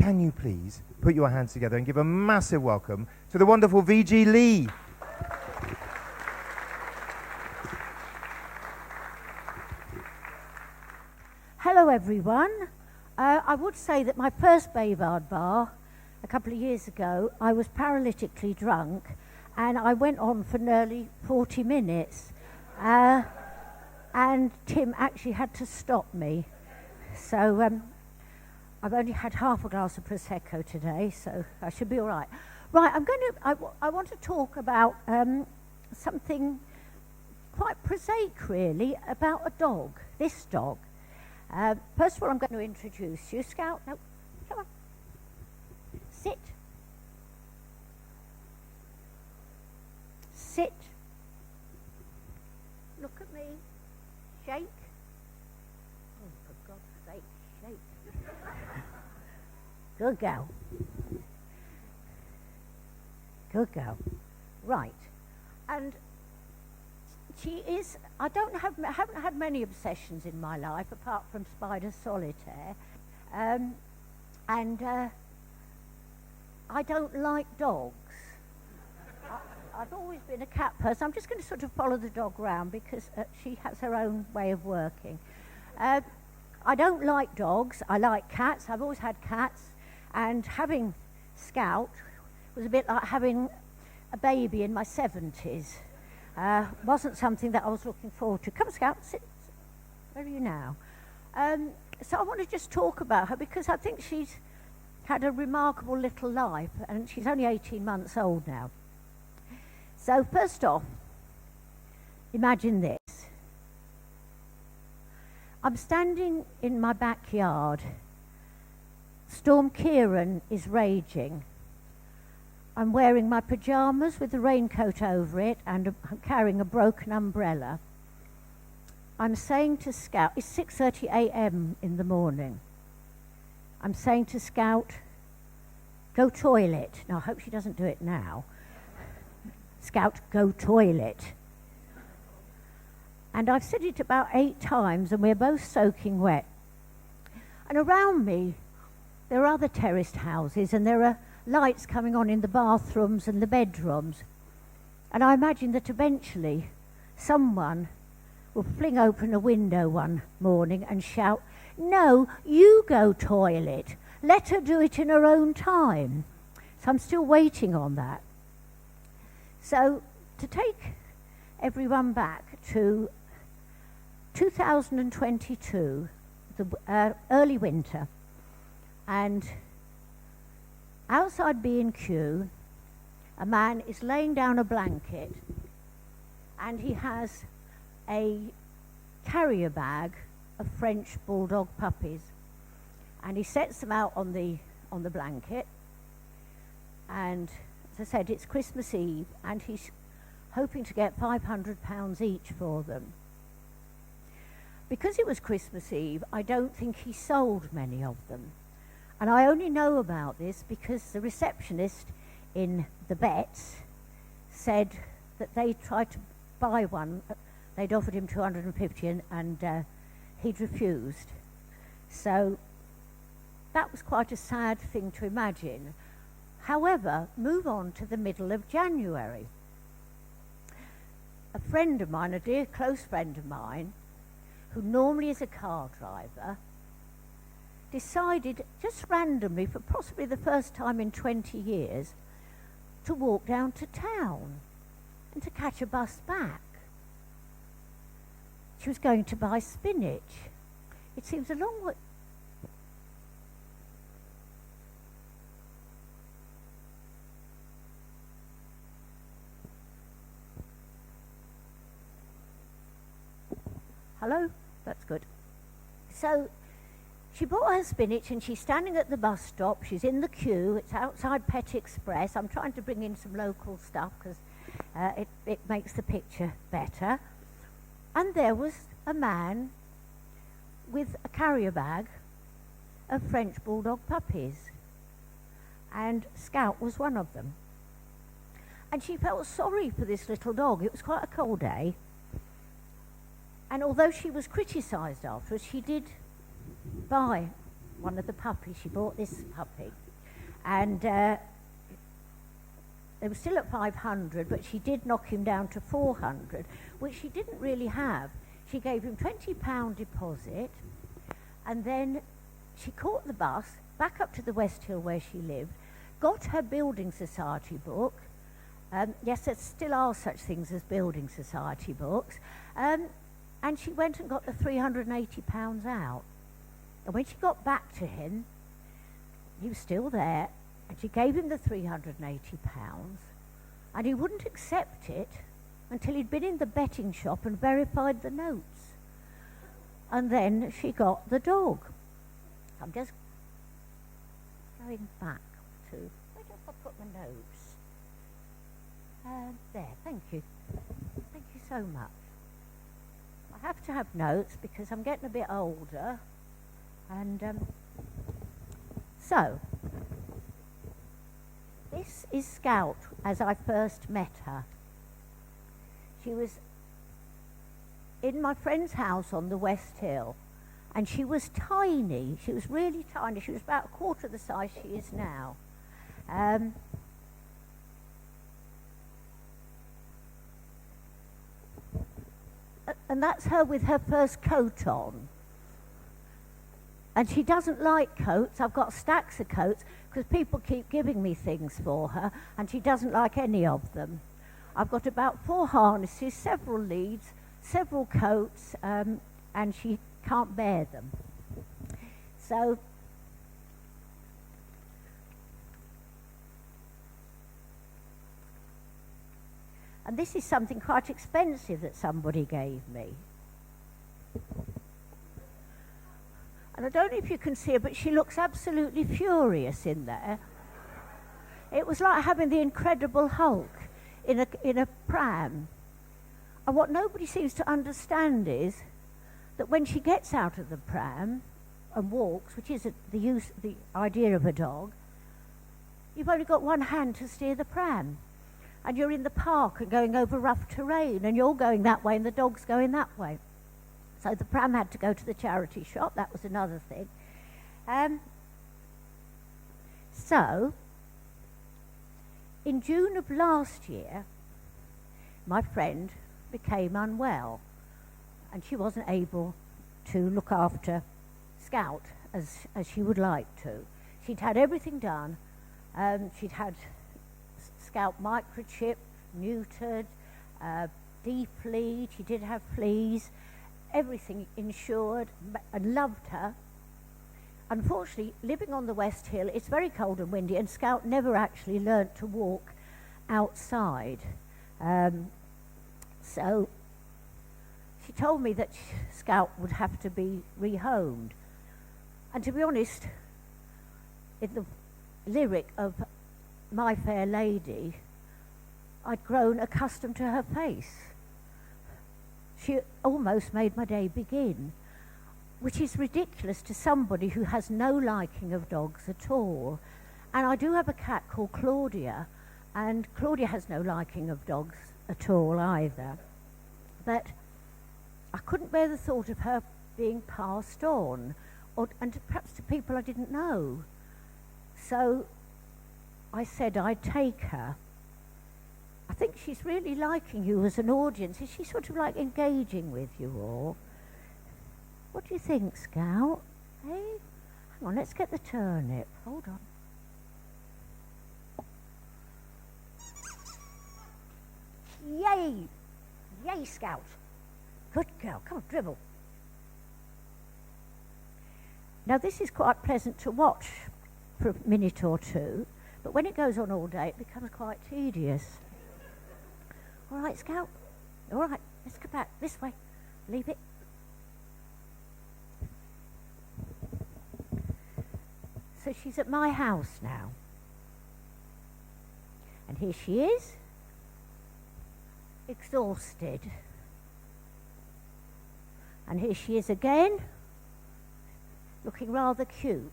can you please put your hands together and give a massive welcome to the wonderful VG Lee. Hello everyone. I would say that my first Bayard bar a couple of years ago, I was paralytically drunk and I went on for nearly 40 minutes and Tim actually had to stop me. So I've only had half a glass of Prosecco today, so I should be all right. Right, I want to talk about something quite prosaic really, about a dog, this dog. First of all, I'm going to introduce you. Scout, no, come on. Sit. Sit. Look at me. Shake. Oh, for God's sake, shake. Good girl. Good girl. Right. And she is, I haven't had many obsessions in my life apart from spider solitaire, and I don't like dogs. I've always been a cat person. I'm just going to sort of follow the dog round because she has her own way of working. I don't like dogs. I like cats. I've always had cats, and having Scout was a bit like having a baby in my 70s. Wasn't something that I was looking forward to. Come, Scout, sit. Where are you now? So I want to just talk about her because I think she's had a remarkable little life, and she's only 18 months old now. So first off, imagine this. I'm standing in my backyard. Storm Kieran is raging. I'm wearing my pyjamas with a raincoat over it, and I'm carrying a broken umbrella. I'm saying to Scout, it's 6:30 a.m. in the morning. I'm saying to Scout, go toilet. Now, I hope she doesn't do it now. Scout, go toilet. And I've said it about 8 times, and we're both soaking wet. And around me, there are other terraced houses, and there are lights coming on in the bathrooms and the bedrooms. And I imagine that eventually someone will fling open a window one morning and shout, no, you go toilet. Let her do it in her own time. So I'm still waiting on that. So to take everyone back to 2022, the early winter, and outside B&Q, a man is laying down a blanket and he has a carrier bag of French bulldog puppies, and he sets them out on the blanket, and as I said, it's Christmas Eve and he's hoping to get £500 each for them. Because it was Christmas Eve, I don't think he sold many of them. And I only know about this because the receptionist in the Bets said that they tried to buy one. They'd offered him 250 and he'd refused. So that was quite a sad thing to imagine. However, move on to the middle of January. A friend of mine, a dear close friend of mine, who normally is a car driver, decided just randomly, for possibly the first time in 20 years, to walk down to town and to catch a bus back. She was going to buy spinach. It seems a long way. Hello? That's good. So she bought her spinach and she's standing at the bus stop. She's in the queue. It's outside Pet Express. I'm trying to bring in some local stuff because it makes the picture better. And there was a man with a carrier bag of French bulldog puppies. And Scout was one of them. And she felt sorry for this little dog. It was quite a cold day. And although she was criticised afterwards, she did buy one of the puppies. She bought this puppy. And they were still at 500, but she did knock him down to 400, which she didn't really have. She gave him £20 deposit, and then she caught the bus back up to the West Hill where she lived, got her building society book. Yes, there still are such things as building society books. And she went and got the £380 out. And when she got back to him, he was still there, and she gave him the £380, and he wouldn't accept it until he'd been in the betting shop and verified the notes. And then she got the dog. I'm just going back to, where did I put my notes? There, thank you. Thank you so much. I have to have notes because I'm getting a bit older. And so, this is Scout as I first met her. She was in my friend's house on the West Hill, and she was tiny. She was really tiny. She was about a quarter the size she is now. And that's her with her first coat on. And she doesn't like coats. I've got stacks of coats because people keep giving me things for her, and she doesn't like any of them. I've got about 4 harnesses, several leads, several coats, and she can't bear them. So and this is something quite expensive that somebody gave me. And I don't know if you can see her, but she looks absolutely furious in there. It was like having the Incredible Hulk in a pram. And what nobody seems to understand is that when she gets out of the pram and walks, which is the idea of a dog, you've only got one hand to steer the pram. And you're in the park and going over rough terrain, and you're going that way and the dog's going that way. So the pram had to go to the charity shop. That was another thing. So, in June of last year, my friend became unwell, and she wasn't able to look after Scout as she would like to. She'd had everything done. She'd had Scout microchipped, neutered, de-fleed. She did have fleas. Everything insured, and loved her. Unfortunately, living on the West Hill, it's very cold and windy, and Scout never actually learnt to walk outside. So she told me that Scout would have to be rehomed. And to be honest, in the lyric of My Fair Lady, I'd grown accustomed to her face. She almost made my day begin, which is ridiculous to somebody who has no liking of dogs at all. And I do have a cat called Claudia, and Claudia has no liking of dogs at all either. But I couldn't bear the thought of her being passed on, and perhaps to people I didn't know. So I said I'd take her. I think she's really liking you as an audience. Is she sort of like engaging with you all? What do you think, Scout? Hey? Hang on, let's get the turnip. Hold on. Yay! Yay, Scout. Good girl. Come on, dribble. Now, this is quite pleasant to watch for a minute or two, but when it goes on all day, it becomes quite tedious. All right, Scout. All right, let's go back this way. Leave it. So she's at my house now. And here she is, exhausted. And here she is again, looking rather cute.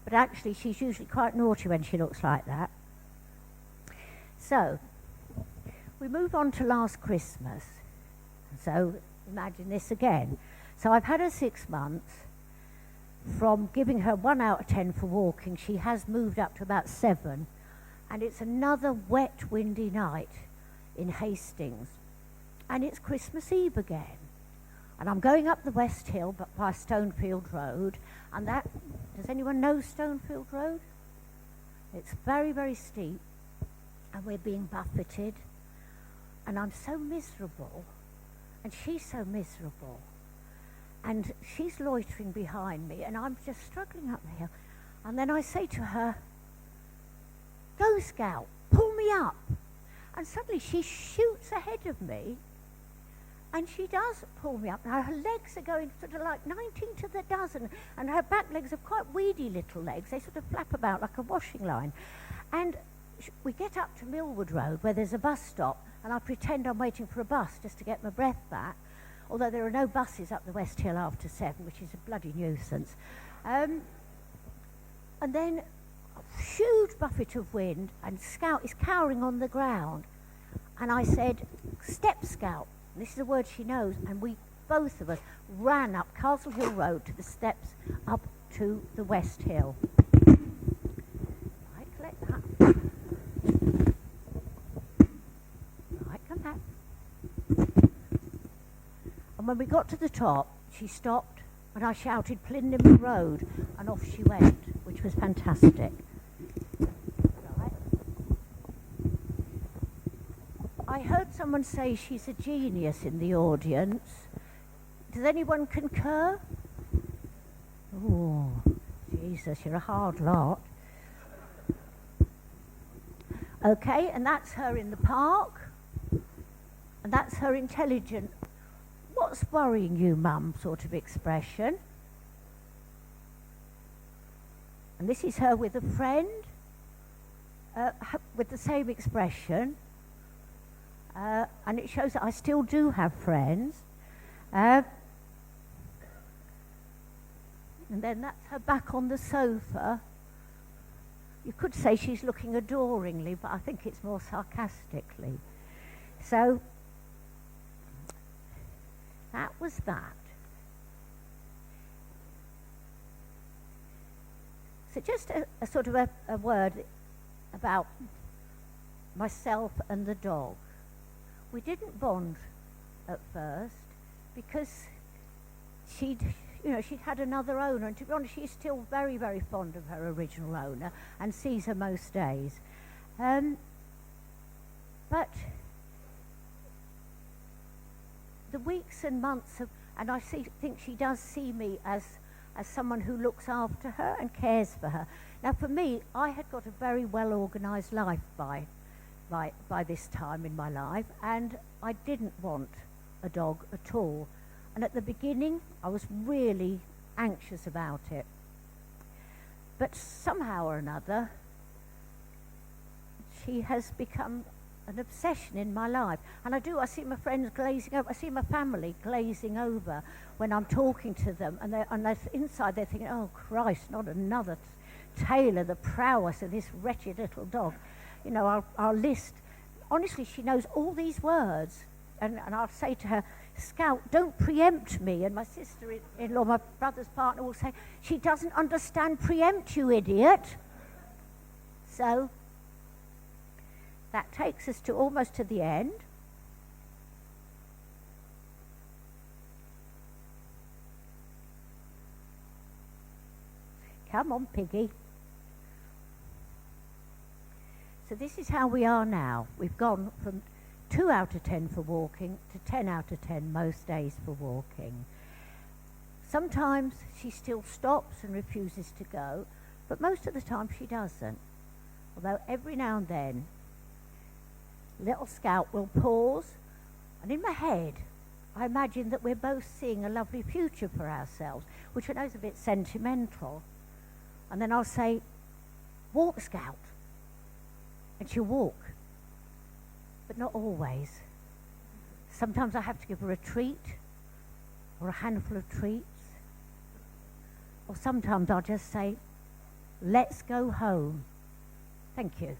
But actually, she's usually quite naughty when she looks like that. So, we move on to last Christmas. So, imagine this again. So, I've had her 6 months. from giving her 1 out of 10 for walking, she has moved up to about 7. And it's another wet, windy night in Hastings. And it's Christmas Eve again. And I'm going up the West Hill by Stonefield Road. And that, does anyone know Stonefield Road? It's very, very steep. And we're being buffeted. And I'm so miserable. And she's so miserable. And she's loitering behind me. And I'm just struggling up the hill. And then I say to her, "Go, Scout, pull me up." And suddenly she shoots ahead of me. And she does pull me up. Now her legs are going sort of like 19 to the dozen. And her back legs are quite weedy little legs. They sort of flap about like a washing line. And we get up to Millwood Road where there's a bus stop. And I pretend I'm waiting for a bus just to get my breath back. Although there are no buses up the West Hill after 7, which is a bloody nuisance. And then a huge buffet of wind, and Scout is cowering on the ground. And I said, "Step, Scout." And this is a word she knows. And we, both of us, ran up Castle Hill Road to the steps up to the West Hill. Right, collect that. Right, come back. And when we got to the top, she stopped, and I shouted, "Plindon Road," and off she went, which was fantastic. Right. I heard someone say she's a genius in the audience. Does anyone concur? Oh, Jesus, you're a hard lot. Okay, and that's her in the park, and that's her intelligent, "What's worrying you, Mum?" sort of expression. And this is her with a friend, with the same expression. And it shows that I still do have friends. And then that's her back on the sofa. You could say she's looking adoringly, but I think it's more sarcastically. So that was that. So just a sort of a word about myself and the dog. We didn't bond at first because she'd had another owner, and to be honest, she's still very, very fond of her original owner and sees her most days. But the weeks and months of, and I think she does see me as someone who looks after her and cares for her. Now, for me, I had got a very well-organised life by this time in my life, and I didn't want a dog at all. And at the beginning, I was really anxious about it. But somehow or another, she has become an obsession in my life. And I see my friends glazing over, I see my family glazing over when I'm talking to them, and they're inside they're thinking, "Oh Christ, not another tale of the prowess of this wretched little dog." You know, our list, honestly, she knows all these words, and I'll say to her, "Scout, don't preempt me," and my sister-in-law, my brother's partner, will say, "She doesn't understand preempt, you idiot." So that takes us to almost to the end. Come on, Piggy. So this is how we are now. We've gone from 2 out of 10 for walking to 10 out of 10 most days for walking. Sometimes she still stops and refuses to go, but most of the time she doesn't. Although every now and then, little Scout will pause, and in my head, I imagine that we're both seeing a lovely future for ourselves, which I know is a bit sentimental. And then I'll say, "Walk, Scout." And she'll walk, but not always. Sometimes I have to give her a treat, or a handful of treats. Or sometimes I'll just say, "Let's go home." Thank you.